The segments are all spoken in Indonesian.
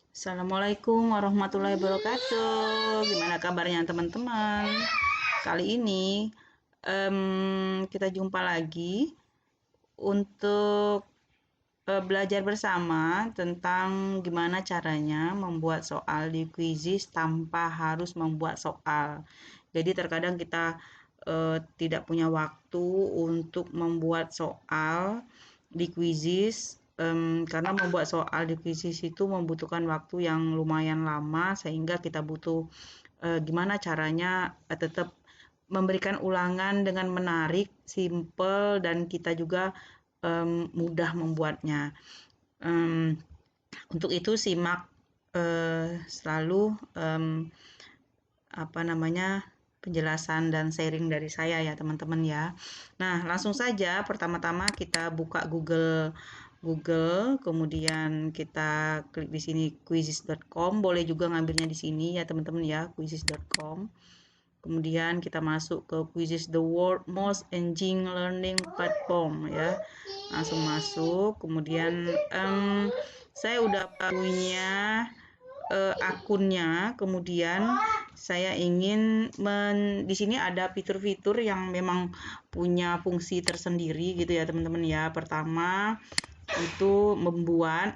Assalamualaikum warahmatullahi wabarakatuh. Gimana kabarnya teman-teman? Kali ini kita jumpa lagi untuk belajar bersama tentang gimana caranya membuat soal di Quizizz tanpa harus membuat soal. Jadi terkadang kita tidak punya waktu untuk membuat soal di Quizizz. Karena membuat soal di Quizizz itu membutuhkan waktu yang lumayan lama, sehingga kita butuh gimana caranya tetap memberikan ulangan dengan menarik, simple, dan kita juga mudah membuatnya. Untuk itu simak selalu penjelasan dan sharing dari saya ya teman-teman ya. Nah, langsung saja pertama-tama kita buka Google, kemudian kita klik di sini quizizz.com, boleh juga ngambilnya di sini ya teman-teman ya, quizizz.com. Kemudian kita masuk ke Quizizz, the world most engaging learning platform ya. Langsung masuk, kemudian saya udah punya akunnya, kemudian saya ingin di sini ada fitur-fitur yang memang punya fungsi tersendiri gitu ya teman-teman ya. Pertama itu membuat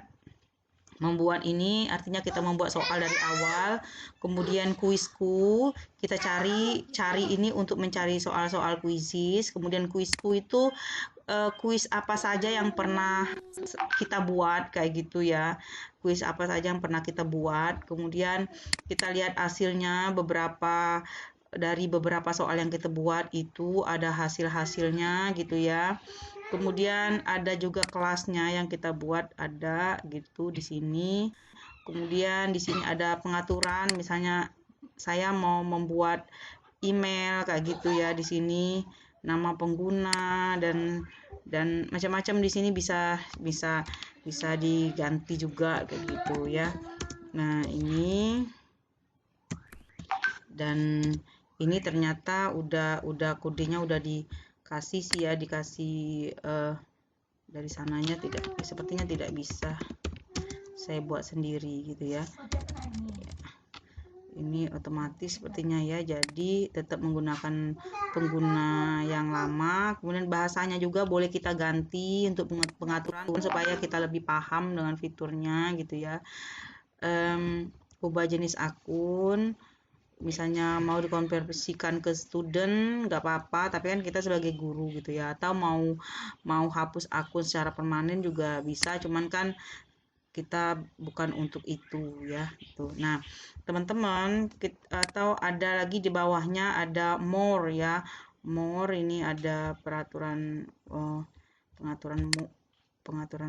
ini artinya kita membuat soal dari awal. Kemudian kuisku, kita cari ini untuk mencari soal-soal Quizizz. Kemudian kuisku itu kuis apa saja yang pernah kita buat kayak gitu ya, kuis apa saja yang pernah kita buat. Kemudian kita lihat hasilnya, dari beberapa soal yang kita buat itu ada hasilnya gitu ya. Kemudian ada juga kelasnya yang kita buat, ada gitu di sini. Kemudian di sini ada pengaturan, misalnya saya mau membuat email kayak gitu ya, di sini nama pengguna dan macam-macam. Di sini bisa diganti juga kayak gitu ya. Nah, ini dan ini ternyata udah kodenya udah dikasih sih ya, dikasih dari sananya, sepertinya tidak bisa saya buat sendiri gitu ya. Ini otomatis sepertinya ya, jadi tetap menggunakan pengguna yang lama. Kemudian bahasanya juga boleh kita ganti untuk pengaturan supaya kita lebih paham dengan fiturnya gitu ya. Ubah jenis akun, misalnya mau dikonversikan ke student nggak apa-apa, tapi kan kita sebagai guru gitu ya, atau mau hapus akun secara permanen juga bisa, cuman kan kita bukan untuk itu ya gitu. Nah teman-teman, atau ada lagi di bawahnya ada more ya, more ini ada pengaturan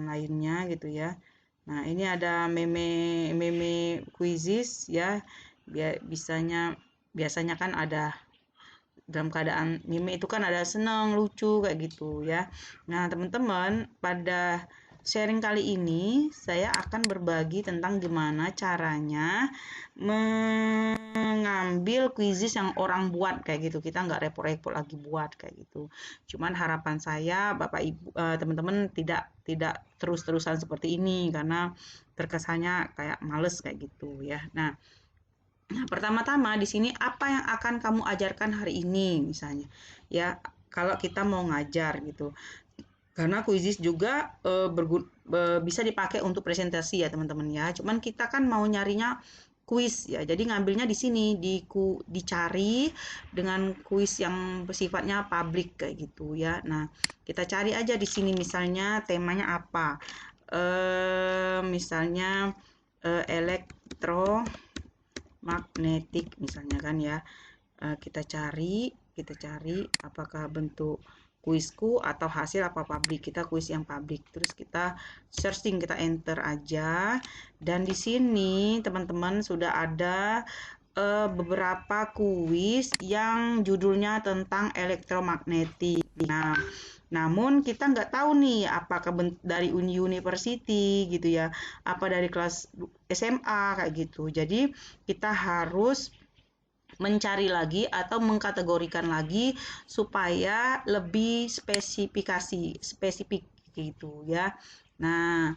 lainnya gitu ya. Nah ini ada meme Quizizz ya, biasanya kan ada dalam keadaan meme itu kan ada senang, lucu kayak gitu ya. Nah teman-teman, pada sharing kali ini saya akan berbagi tentang gimana caranya mengambil Quizizz yang orang buat kayak gitu. Kita nggak repot-repot lagi buat kayak gitu. Cuman harapan saya Bapak Ibu teman-teman tidak terus-terusan seperti ini, karena terkesannya kayak males kayak gitu ya. Nah, pertama-tama di sini apa yang akan kamu ajarkan hari ini misalnya ya, kalau kita mau ngajar gitu. Karena Quizizz juga bisa dipakai untuk presentasi ya teman-teman ya. Cuman kita kan mau nyarinya kuis ya. Jadi ngambilnya di sini, dicari dengan kuis yang sifatnya publik kayak gitu ya. Nah, kita cari aja di sini misalnya temanya apa. Misalnya elektromagnetik misalnya kan ya. Kita cari apakah bentuk kuisku atau hasil apa publik. Kita kuis yang publik, terus kita searching, kita enter aja, dan di sini teman-teman sudah ada beberapa kuis yang judulnya tentang elektromagnetik. Nah, namun kita nggak tahu nih apakah dari university gitu ya, apa dari kelas SMA kayak gitu. Jadi kita harus mencari lagi atau mengkategorikan lagi supaya lebih spesifik gitu ya. Nah,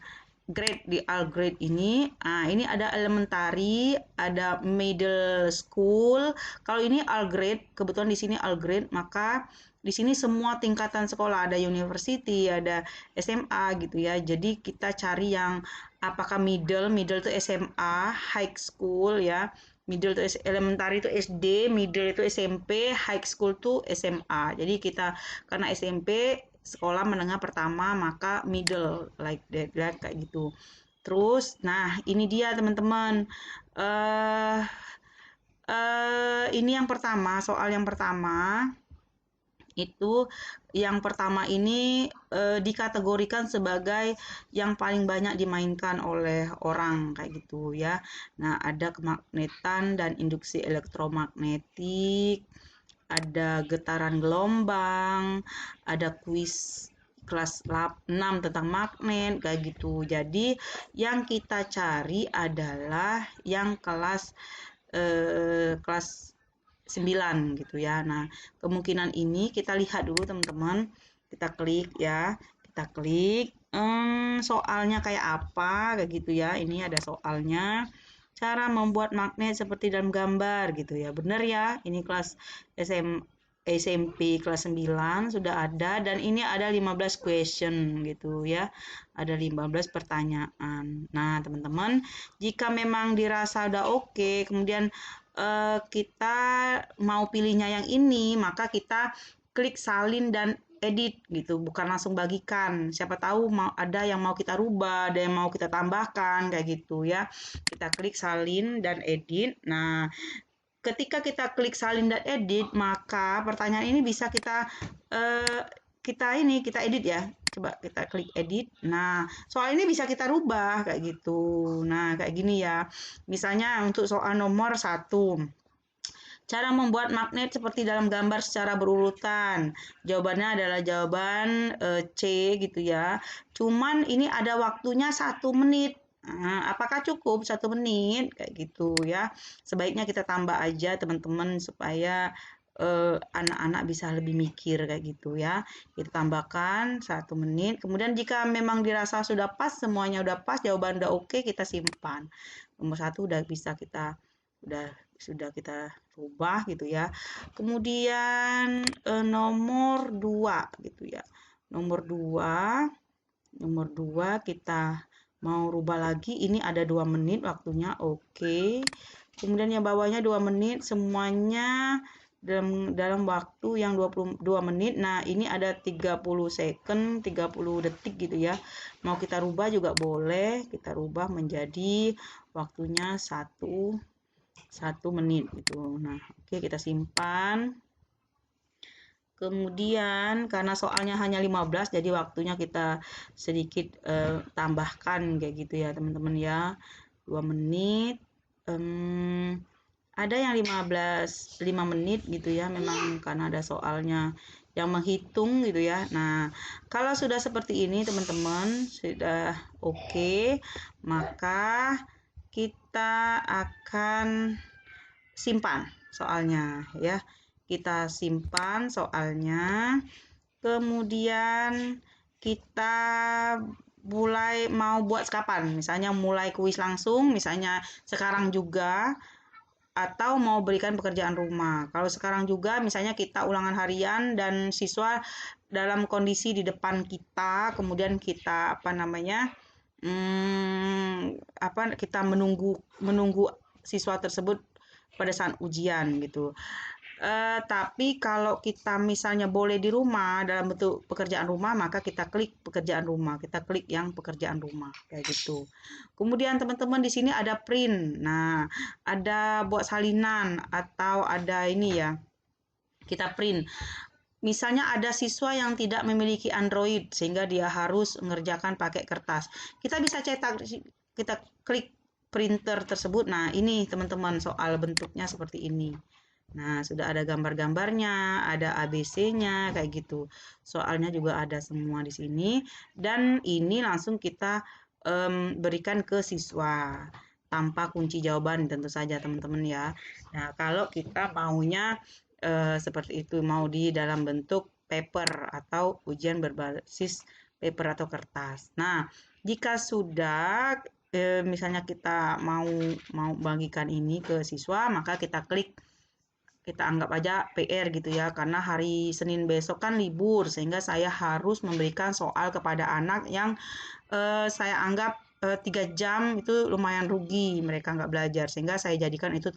grade di Algrade ini. Ini ada elementary, ada middle school. Kalau ini Algrade, kebetulan di sini Algrade, maka di sini semua tingkatan sekolah, ada university, ada SMA gitu ya. Jadi kita cari yang apakah middle itu SMA, high school ya. Middle itu elementary itu SD, middle itu SMP, high school itu SMA. Jadi kita karena SMP sekolah menengah pertama, maka middle like that, kayak gitu. Terus, nah ini dia teman-teman. Ini yang pertama, soal yang pertama itu yang pertama ini dikategorikan sebagai yang paling banyak dimainkan oleh orang kayak gitu ya. Nah, ada kemagnetan dan induksi elektromagnetik, ada getaran gelombang, ada kuis kelas 6 tentang magnet kayak gitu. Jadi yang kita cari adalah yang kelas 9 gitu ya. Nah, kemungkinan ini kita lihat dulu teman-teman. Kita klik ya. Kita klik soalnya kayak apa kayak gitu ya. Ini ada soalnya. Cara membuat magnet seperti dalam gambar gitu ya. Benar ya. Ini kelas SMP kelas 9 sudah ada dan ini ada 15 question gitu ya. Ada 15 pertanyaan. Nah, teman-teman, jika memang dirasa udah oke, kemudian kita mau pilihnya yang ini, maka kita klik salin dan edit gitu, bukan langsung bagikan. Siapa tahu ada yang mau kita rubah, ada yang mau kita tambahkan kayak gitu ya. Kita klik salin dan edit. Nah, ketika kita klik salin dan edit, maka pertanyaan ini bisa kita edit ya. Coba kita klik edit. Nah, soal ini bisa kita rubah kayak gitu. Nah, kayak gini ya. Misalnya untuk soal nomor 1. Cara membuat magnet seperti dalam gambar secara berurutan. Jawabannya adalah jawaban C gitu ya. Cuman ini ada waktunya 1 menit. Nah, apakah cukup 1 menit? Kayak gitu ya. Sebaiknya kita tambah aja teman-teman supaya anak-anak bisa lebih mikir kayak gitu ya. Kita tambahkan 1 menit. Kemudian jika memang dirasa sudah pas, semuanya udah pas, jawaban udah oke, kita simpan. Nomor 1 udah bisa kita sudah kita rubah gitu ya. Kemudian nomor 2 gitu ya. Nomor 2 kita mau rubah lagi. Ini ada 2 menit waktunya. Oke. Kemudian yang bawahnya 2 menit semuanya dalam waktu yang 22 menit. Nah, ini ada 30 second, 30 detik gitu ya. Mau kita rubah juga boleh. Kita rubah menjadi waktunya 1 menit gitu. Nah, oke, kita simpan. Kemudian karena soalnya hanya 15, jadi waktunya kita sedikit tambahkan kayak gitu ya teman-teman ya. 2 menit. Ada yang 5 menit gitu ya, memang karena ada soalnya yang menghitung gitu ya. Nah, kalau sudah seperti ini teman-teman, sudah oke, maka kita akan simpan soalnya ya. Kita simpan soalnya. Kemudian kita mulai mau buat kapan? Misalnya mulai kuis langsung, misalnya sekarang juga, atau mau berikan pekerjaan rumah. Kalau sekarang juga misalnya kita ulangan harian dan siswa dalam kondisi di depan kita, kemudian kita kita menunggu siswa tersebut pada saat ujian gitu. Tapi kalau kita misalnya boleh di rumah dalam bentuk pekerjaan rumah, maka kita klik pekerjaan rumah, kita klik yang pekerjaan rumah kayak gitu. Kemudian teman-teman di sini ada print. Nah, ada buat salinan atau ada ini ya. Kita print. Misalnya ada siswa yang tidak memiliki Android sehingga dia harus mengerjakan pakai kertas. Kita bisa cetak, kita klik printer tersebut. Nah, ini teman-teman soal bentuknya seperti ini. Nah, sudah ada gambar-gambarnya, ada ABC-nya kayak gitu. Soalnya juga ada semua di sini dan ini langsung kita berikan ke siswa tanpa kunci jawaban tentu saja teman-teman ya. Nah, kalau kita maunya seperti itu, mau di dalam bentuk paper atau ujian berbasis paper atau kertas. Nah, jika sudah misalnya kita mau bagikan ini ke siswa, maka kita klik, kita anggap aja PR gitu ya, karena hari Senin besok kan libur, sehingga saya harus memberikan soal kepada anak yang saya anggap 3 jam itu lumayan rugi mereka nggak belajar, sehingga saya jadikan itu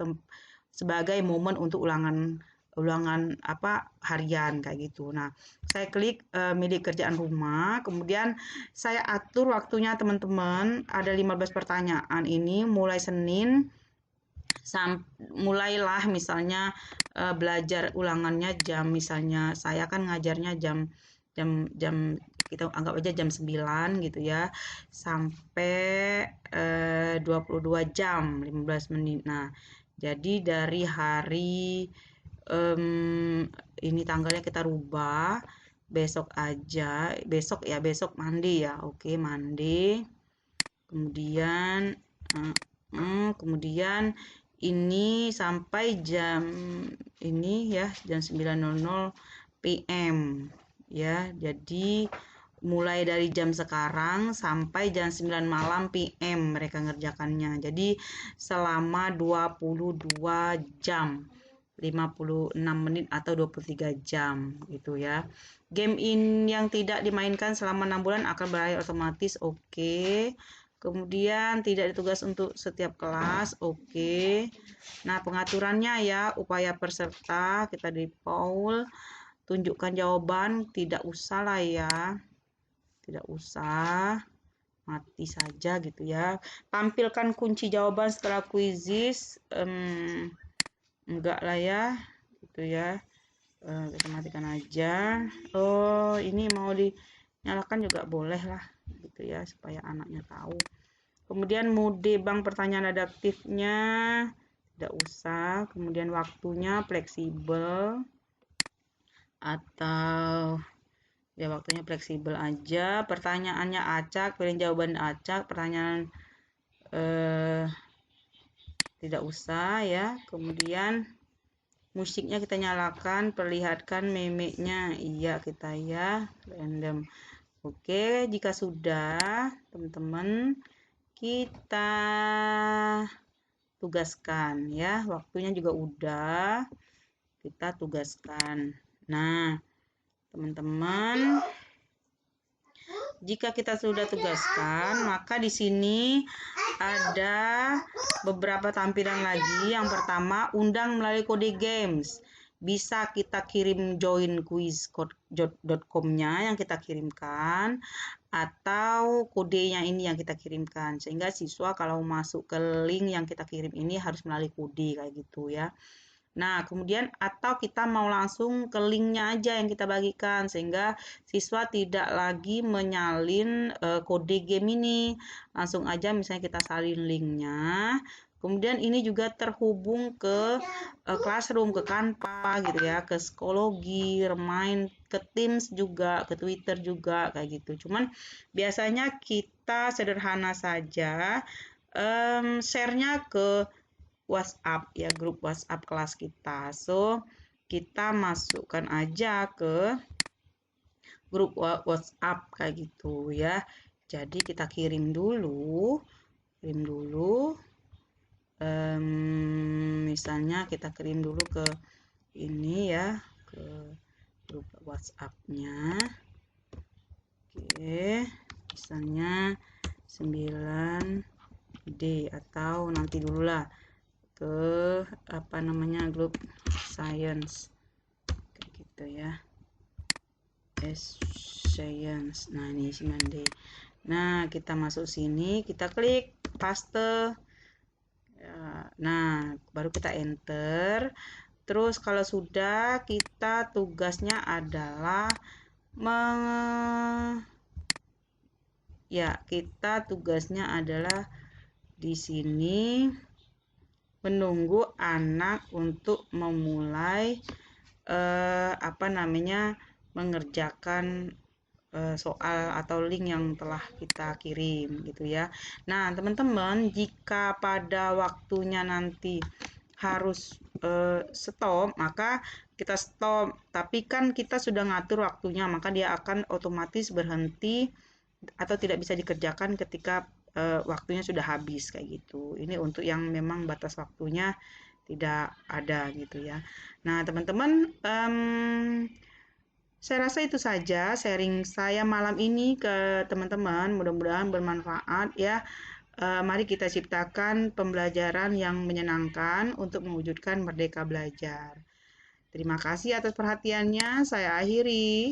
sebagai momen untuk ulangan harian kayak gitu. Nah, saya klik milik kerjaan rumah, kemudian saya atur waktunya teman-teman, ada 15 pertanyaan ini mulai Senin mulailah misalnya belajar ulangannya jam, misalnya saya kan ngajarnya jam kita anggap aja jam 9 gitu ya, sampai 22 jam 15 menit. Nah, jadi dari hari ini tanggalnya kita rubah, besok aja, besok Monday ya, oke Monday. Kemudian kemudian ini sampai jam ini ya, jam 9.00 PM ya. Jadi mulai dari jam sekarang sampai jam 9 malam PM mereka ngerjakannya. Jadi selama 22 jam. 56 menit atau 23 jam gitu ya. Game yang tidak dimainkan selama 6 bulan akan berakhir otomatis, oke. Kemudian tidak ditugas untuk setiap kelas, oke. Nah, pengaturannya ya, upaya peserta kita di Paul, tunjukkan jawaban, tidak usah lah ya. Tidak usah, mati saja gitu ya. Tampilkan kunci jawaban setelah kuisis, enggak lah ya, gitu ya. Kita matikan aja. Oh, ini mau dinyalakan juga boleh lah, gitu ya, supaya anaknya tahu. Kemudian mode bank pertanyaan adaptifnya tidak usah. Kemudian waktunya fleksibel atau ya waktunya fleksibel aja. Pertanyaannya acak, pilih jawaban acak. Pertanyaan tidak usah ya. Kemudian musiknya kita nyalakan, perlihatkan memeknya, iya kita ya, random. Oke, jika sudah teman-teman, kita tugaskan ya, waktunya juga udah, kita tugaskan. Nah, teman-teman, jika kita sudah tugaskan, maka di sini ada beberapa tampilan lagi. Yang pertama, undang melalui kode games. Bisa kita kirim join quiz.com-nya yang kita kirimkan, atau kodenya ini yang kita kirimkan. Sehingga siswa kalau masuk ke link yang kita kirim ini harus melalui kode kayak gitu ya. Nah, kemudian atau kita mau langsung ke linknya aja yang kita bagikan, sehingga siswa tidak lagi menyalin kode game ini. Langsung aja misalnya kita salin linknya. Kemudian ini juga terhubung ke Classroom, ke Canva gitu ya, ke Psikologi, Remind, ke Teams juga, ke Twitter juga kayak gitu. Cuman biasanya kita sederhana saja, share-nya ke WhatsApp ya, grup WhatsApp kelas kita. So, kita masukkan aja ke grup WhatsApp kayak gitu ya. Jadi kita kirim dulu. Misalnya kita kirim dulu ke ini ya, ke grup WhatsApp-nya. Oke, misalnya 9D atau nanti dulu lah ke apa namanya, grup science kayak gitu ya, science. Nah, ini 9D. Nah, kita masuk sini, kita klik paste ya. Nah, baru kita enter. Terus kalau sudah, kita tugasnya adalah di sini menunggu anak untuk memulai mengerjakan soal atau link yang telah kita kirim gitu ya. Nah, teman-teman, jika pada waktunya nanti harus stop, maka kita stop. Tapi kan kita sudah ngatur waktunya, maka dia akan otomatis berhenti atau tidak bisa dikerjakan ketika waktunya sudah habis kayak gitu. Ini untuk yang memang batas waktunya tidak ada gitu ya. Nah, teman-teman, saya rasa itu saja sharing saya malam ini ke teman-teman. Mudah-mudahan bermanfaat ya. Mari kita ciptakan pembelajaran yang menyenangkan untuk mewujudkan merdeka belajar. Terima kasih atas perhatiannya. Saya akhiri.